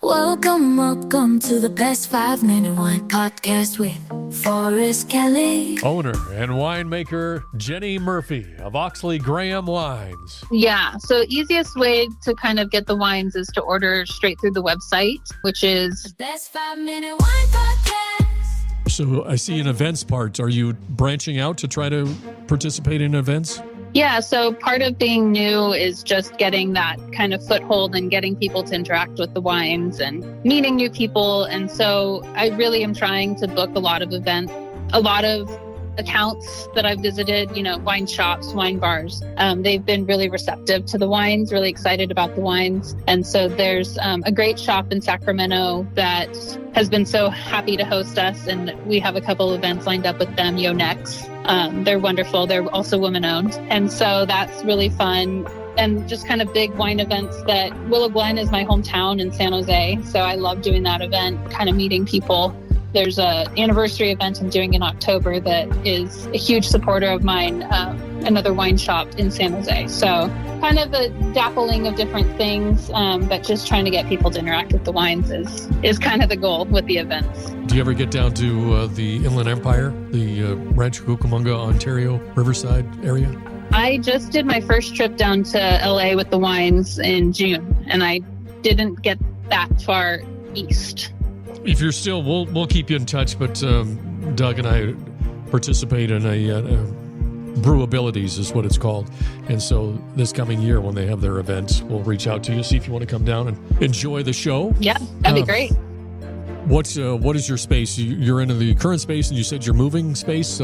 Welcome to the Best 5-Minute Wine Podcast with Forrest Kelly. Owner and winemaker Jennie Murphy of Oxlee Graham Wines. Yeah, so easiest way to kind of get the wines is to order straight through the website, which is The Best 5-Minute Wine Podcast. So I see an events part. Are you branching out to try to participate in events? Yeah, so part of being new is just getting that kind of foothold and getting people to interact with the wines and meeting new people. And so I really am trying to book a lot of events, a lot of accounts that I've visited, wine shops, wine bars. They've been really receptive to the wines, really excited about the wines. And so there's a great shop in Sacramento that has been so happy to host us. And we have a couple events lined up with them, Yonex. They're wonderful. They're also woman-owned. And so that's really fun. And just kind of big wine events that Willow Glen is my hometown in San Jose. So I love doing that event, kind of meeting people. There's an anniversary event I'm doing in October that is a huge supporter of mine, another wine shop in San Jose. So kind of a dappling of different things, but just trying to get people to interact with the wines is kind of the goal with the events. Do you ever get down to the Inland Empire, the Rancho Cucamonga, Ontario, Riverside area? I just did my first trip down to LA with the wines in June, and I didn't get that far east. If you're still, we'll keep you in touch, but Doug and I participate in a Brewabilities is what it's called. And so this coming year when they have their events, we'll reach out to you, see if you want to come down and enjoy the show. Yeah, that'd be great. What is your space? You're in the current space and you said you're moving space.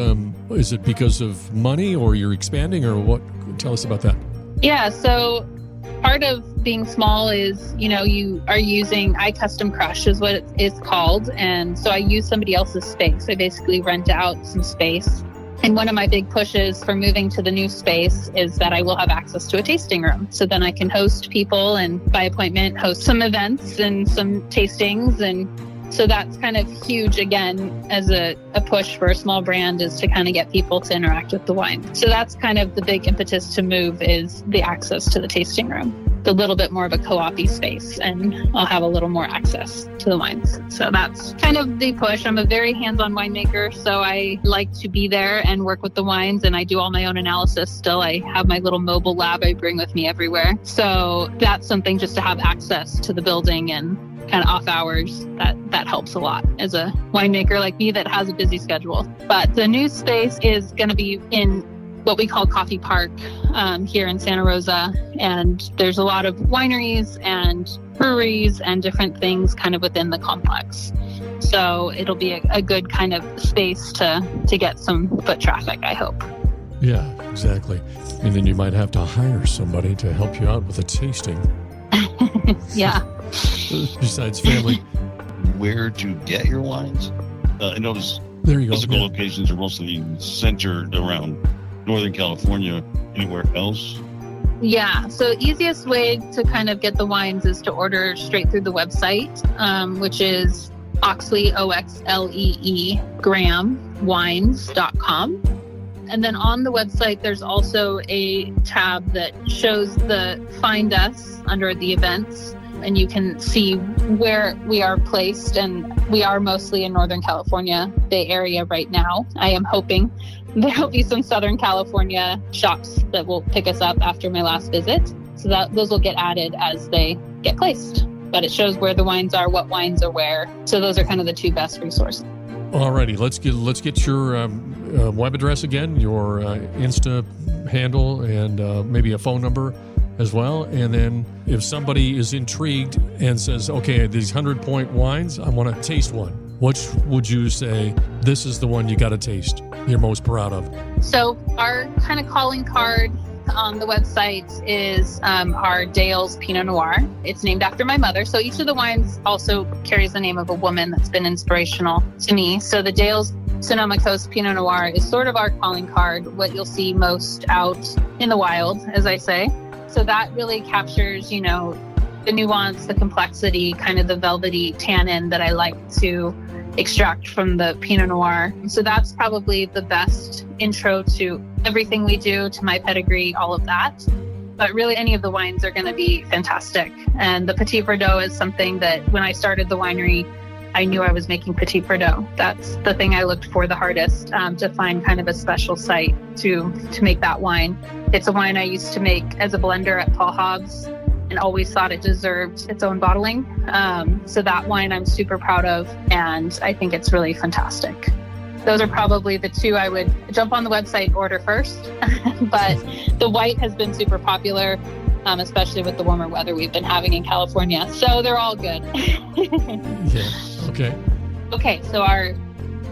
Is it because of money or you're expanding or what? Tell us about that. Yeah, so part of being small is, you are using, I custom crush is what it's called. And so I use somebody else's space. I basically rent out some space. And one of my big pushes for moving to the new space is that I will have access to a tasting room. So then I can host people and by appointment host some events and some tastings. And so that's kind of huge, again, as a push for a small brand is to kind of get people to interact with the wine. So that's kind of the big impetus to move is the access to the tasting room. A little bit more of a co-op-y space, and I'll have a little more access to the wines. So that's kind of the push. I'm a very hands-on winemaker, so I like to be there and work with the wines, and I do all my own analysis still. I have my little mobile lab I bring with me everywhere. So that's something just to have access to the building and kind of off hours, that helps a lot as a winemaker like me that has a busy schedule. But the new space is going to be in what we call Coffee Park here in Santa Rosa. And there's a lot of wineries and breweries and different things kind of within the complex. So it'll be a good kind of space to get some foot traffic, I hope. Yeah, exactly. And then you might have to hire somebody to help you out with a tasting. Yeah. Besides family. Where to get your wines? I notice there you go. Physical locations are mostly centered around Northern California. Anywhere else? Yeah, so easiest way to kind of get the wines is to order straight through the website, which is Oxlee, Oxlee Graham Wines.com. And then on the website, there's also a tab that shows the Find Us under the events, and you can see where we are placed. And we are mostly in Northern California, Bay Area right now. I am hoping there'll be some Southern California shops that will pick us up after my last visit. So that those will get added as they get placed. But it shows where the wines are, what wines are where. So those are kind of the two best resources. Alrighty, let's get your web address again, your Insta handle, and maybe a phone number as well. And then if somebody is intrigued and says, okay, these 100-point wines, I want to taste one. Which would you say, this is the one you got to taste, you're most proud of? So our kind of calling card on the website is our Dale's Pinot Noir. It's named after my mother. So each of the wines also carries the name of a woman that's been inspirational to me. So the Dale's Sonoma Coast Pinot Noir is sort of our calling card, what you'll see most out in the wild, as I say. So that really captures, the nuance, the complexity, kind of the velvety tannin that I like to extract from the Pinot Noir. So that's probably the best intro to everything we do, to my pedigree, all of that. but really any of the wines are going to be fantastic. And the Petit Verdot is something that when I started the winery, I knew I was making Petit Verdot. That's the thing I looked for the hardest, to find kind of a special site to make that wine. It's a wine I used to make as a blender at Paul Hobbs and always thought it deserved its own bottling. So that wine I'm super proud of, and I think it's really fantastic. Those are probably the two I would jump on the website and order first. But the white has been super popular, especially with the warmer weather we've been having in California. So they're all good. Yeah. Okay. Okay, so our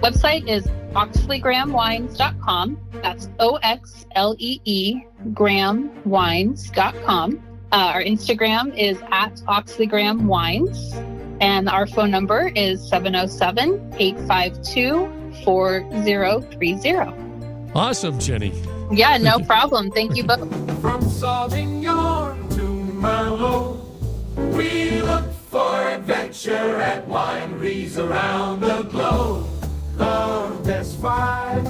website is oxleegramwines.com. That's OXLEE gramwines.com. Our Instagram is at Oxlee Graham Wines. And our phone number is 707-852-4030. Awesome, Jennie. Yeah, no problem. Thank you both. From Sauvignon to Merlot, we look for adventure at wineries around the globe. The best wine